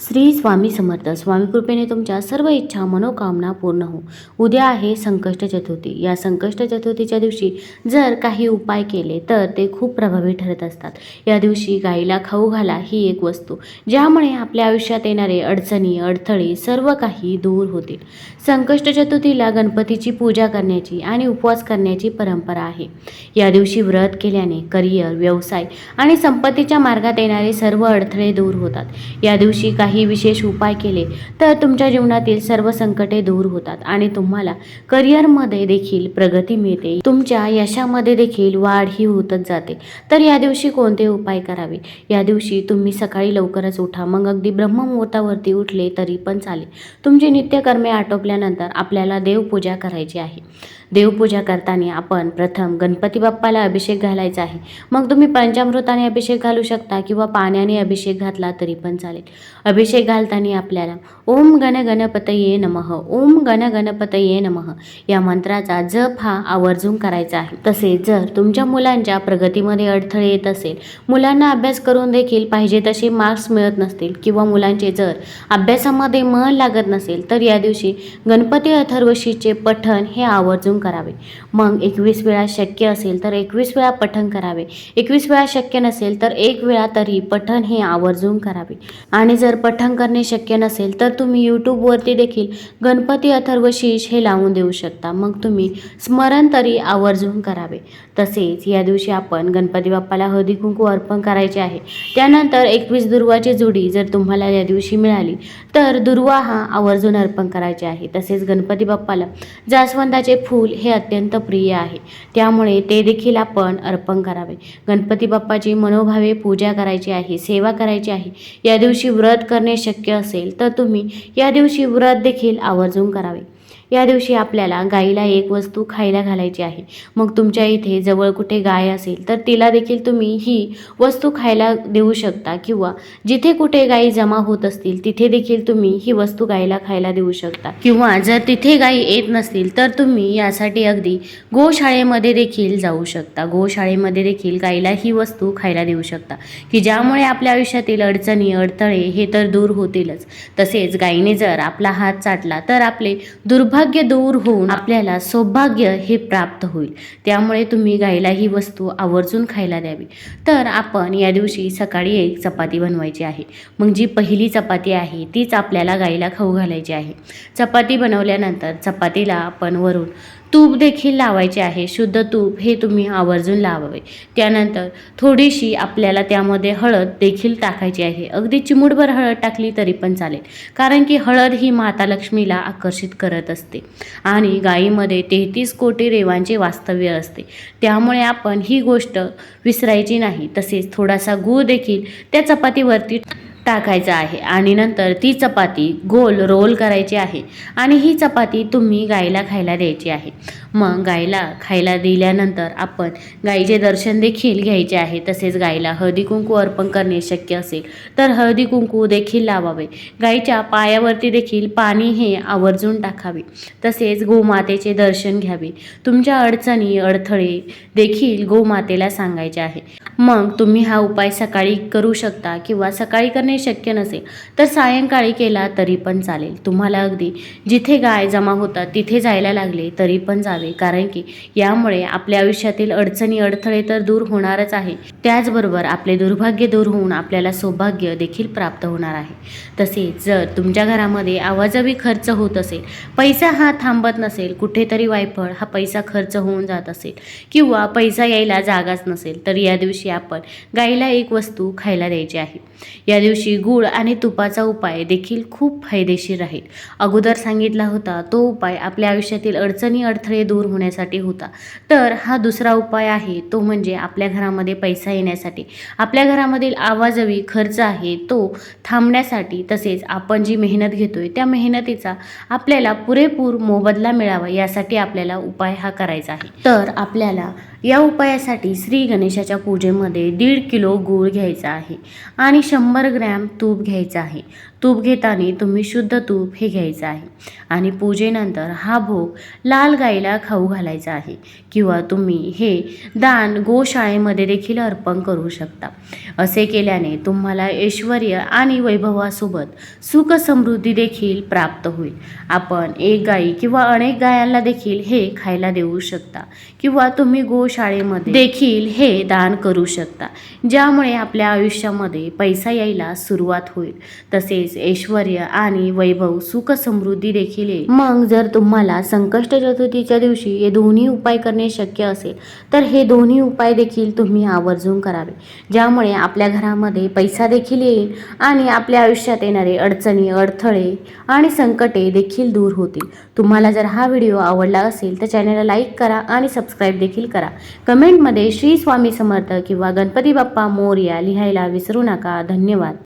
श्री स्वामी समर्थ. स्वामी कृपेने तुमच्या सर्व इच्छा मनोकामना पूर्ण हो. उद्या आहे संकष्ट चतुर्थी. या संकष्ट चतुर्थीच्या दिवशी जर काही उपाय केले तर ते खूप प्रभावी ठरत असतात. या दिवशी गाईला खाऊ घाला ही एक वस्तू ज्यामुळे आपल्या आयुष्यात येणारे अडचणी अडथळे सर्व काही दूर होतील. संकष्ट चतुर्थीला गणपतीची पूजा करण्याची आणि उपवास करण्याची परंपरा आहे. या दिवशी व्रत केल्याने करिअर, व्यवसाय आणि संपत्तीच्या मार्गात येणारे सर्व अडथळे दूर होतात. या दिवशी काही विशेष उपाय केले तर तुमच्या जीवनातील सर्व संकटे दूर होतात आणि तुम्हाला करिअरमध्ये देखील प्रगती मिळते. तुमच्या यशामध्ये देखील वाढ ही होतच जाते. तर या दिवशी कोणते उपाय करावे? या दिवशी तुम्ही सकाळी लवकरच उठा. मग अगदी ब्रह्ममुहूर्तावरती उठले तरी पण चालेल. तुमची नित्यकर्मे आटोपल्यानंतर आपल्याला देवपूजा करायची आहे. देवपूजा करताना आपण प्रथम गणपती बाप्पाला अभिषेक घालायचा आहे. मग तुम्ही पंचामृताने अभिषेक घालू शकता किंवा पाण्याने अभिषेक घातला तरी पण चालेल. अभिषेक घालताना आपल्याला ओम गण गणपतये नमः, ओम गण गणपतये नमः या मंत्राचा जप हा आवर्जून करायचा आहे. तसेच जर तुमच्या मुलांच्या प्रगतीमध्ये अडथळे येत असेल, मुलांना अभ्यास करून देखील पाहिजे तसे मार्क्स मिळत नसतील किंवा मुलांचे जर अभ्यासामध्ये मन लागत नसेल तर या दिवशी गणपती अथर्वशीचे पठण हे आवर्जून करावे. मग 21 वेळा शक्य असेल तर 21 वेळा पठण करावे. 21 वेळा शक्य नसेल तर 1 वेळा तरी पठण हे आवर्जून करावे. आणि जर पठण करणे शक्य नसेल तर तुम्ही यूट्यूबवरती देखील गणपती अथर्वशीष हे लावून देऊ शकता. मग तुम्ही स्मरण तरी आवर्जून करावे. तसेच या दिवशी आपण गणपती बाप्पाला हळदी कुंकू अर्पण करायचे आहे. त्यानंतर 21 दुर्वाची जोडी जर तुम्हाला या दिवशी मिळाली तर दुर्वा हा आवर्जून अर्पण करायचे आहे. तसेच गणपती बाप्पाला जास्वंदाचे फूल हे अत्यंत प्रिय आहे, त्यामुळे ते देखील आपण अर्पण करावे. गणपती बाप्पाची मनोभावे पूजा करायची आहे, सेवा करायची आहे. या दिवशी व्रत करणे शक्य असेल तर तुम्ही या दिवशी व्रत देखील आवर्जून करावे. या दिवशी आपल्याला गाईला एक वस्तू खायला घालायची आहे. मग तुमच्या इथे जवळ कुठे गाय असेल तर तिला देखील तुम्ही ही वस्तू खायला देऊ शकता किंवा जिथे कुठे गायी जमा होत असतील तिथे देखील तुम्ही ही वस्तू गाईला खायला देऊ शकता. किंवा जर तिथे गायी येत नसतील तर तुम्ही यासाठी अगदी गोशाळेमध्ये देखील जाऊ शकता. गोशाळेमध्ये देखील गाईला ही वस्तू खायला देऊ शकता की ज्यामुळे आपल्या आयुष्यातील अडचणी अडथळे हे तर दूर होतीलच. तसेच गायीने जर आपला हात चाटला तर आपले दुर्भाग्य दूर होऊन आपल्याला सौभाग्य हे प्राप्त होईल. त्यामुळे तुम्ही गाईला ही वस्तू आवर्जून खायला द्यावी. तर आपण या दिवशी सकाळी एक चपाती बनवायची आहे. मग जी पहिली चपाती आहे तीच आपल्याला गाईला खाऊ घालायची आहे. चपाती बनवल्यानंतर चपातीला आपण वरून तूप देखील लावायचे आहे. शुद्ध तूप हे तुम्ही आवर्जून लावावे. त्यानंतर थोडीशी आपल्याला त्यामध्ये हळद देखील टाकायची आहे. अगदी चिमूटभर हळद टाकली तरी पण चालेल, कारण की हळद ही माता लक्ष्मीला आकर्षित करत असते आणि गायीमध्ये 33 कोटी देवांचे वास्तव्य असते. त्यामुळे आपण ही गोष्ट विसरायची नाही. तसेच थोडासा गूळ देखील त्या चपातीवरती टाकायचा आहे आणि नंतर ती चपाती गोल रोल करायची आहे आणि ही चपाती तुम्ही गाईला खायला द्यायची आहे. मग गाईला खायला दिल्यानंतर आपण गाईचे दर्शन देखील घ्यायचे आहे. तसेच गाईला हळदी कुंकू अर्पण करणे शक्य असेल तर हळदी कुंकू देखील लावावे. गाईच्या पायावरती देखील पाणी हे आवर्जून टाकावे. तसेच गोमातेचे दर्शन घ्यावे. तुमच्या अडचणी अडथळे देखील गोमातेला सांगायचे आहे. मग तुम्ही हा उपाय सकाळी करू शकता किंवा सकाळी करणे शक्य नसेल तर सायंकाळी केला तरी पण चालेल. तुम्हाला अगदी जिथे गाय जमा होतात तिथे जायला लागले तरी पण जावे, कारण की यामुळे आपल्या आयुष्यातील अडचणी अडथळे तर दूर होणारच आहे. त्याचबरोबर आपले दुर्भाग्य दूर होऊन आपल्याला सौभाग्य देखील प्राप्त होणार आहे. तसेच जर तुमच्या घरामध्ये अवाजवी खर्च होत असेल, पैसा हा थांबत नसेल, कुठेतरी वायफळ हा पैसा खर्च होऊन जात असेल किंवा पैसा यायला जागाच नसेल तर या दिवशी आपण गाईला एक वस्तू खायला द्यायची आहे. या दिवशी गूळ आणि तुपाचा उपाय देखील खूप फायदेशीर राहील. अगोदर सांगितला होता तो उपाय आपल्या आयुष्यातील अडचणी अडथळे दूर होण्यासाठी होता. तर हा दुसरा उपाय आहे तो म्हणजे आपल्या घरामध्ये पैसा येण्यासाठी, आपल्या घरामधील अवाजवी खर्च आहे तो थांबण्यासाठी, तसेच आपण जी मेहनत घेतोय त्या मेहनतीचा आपल्याला पुरेपूर मोबदला मिळावा यासाठी आपल्याला उपाय हा करायचा आहे. तर आपल्याला या उपायासाठी श्री गणेशाच्या पूजेमध्ये 1.5 किलो गूळ घ्यायचा आहे आणि 100 ग्रॅम तूप घ्यायचं आहे. तूप घेताना तुम्ही शुद्ध तूप हे घ्यायचं आहे आणि पूजेनंतर हा भोग लाल गाईला खाऊ घालायचा आहे किंवा तुम्ही हे दान गोशाळेमध्ये देखील अर्पण करू शकता. असे केल्याने तुम्हाला ऐश्वर आणि वैभवासोबत सुख समृद्धी देखील प्राप्त होईल. आपण एक गाई किंवा अनेक गायांना देखील हे खायला देऊ शकता किंवा तुम्ही गोशाळेमध्ये देखील हे दान करू शकता, ज्यामुळे आपल्या आयुष्यामध्ये पैसा यायला सुरुवात होईल. तसेच ऐश्वर आणि वैभव सुख समृद्धी देखील येईल. मग जर तुम्हाला संकष्ट चतुर्थीच्या दिवशी हे दोन्ही उपाय करणे शक्य असेल तर हे दोन्ही उपाय देखील तुम्ही आवर्जून करावे, ज्यामुळे आपल्या घरामध्ये पैसा देखील येईल आणि आपल्या आयुष्यात येणारे अडचणी, अडथळे आणि संकटे देखील दूर होतील. तुम्हाला जर हा व्हिडिओ आवडला असेल तर चॅनलला लाईक करा आणि सबस्क्राईब देखील करा. कमेंटमध्ये श्री स्वामी समर्थ किंवा गणपती बाप्पा मोरया लिहायला विसरू नका. धन्यवाद.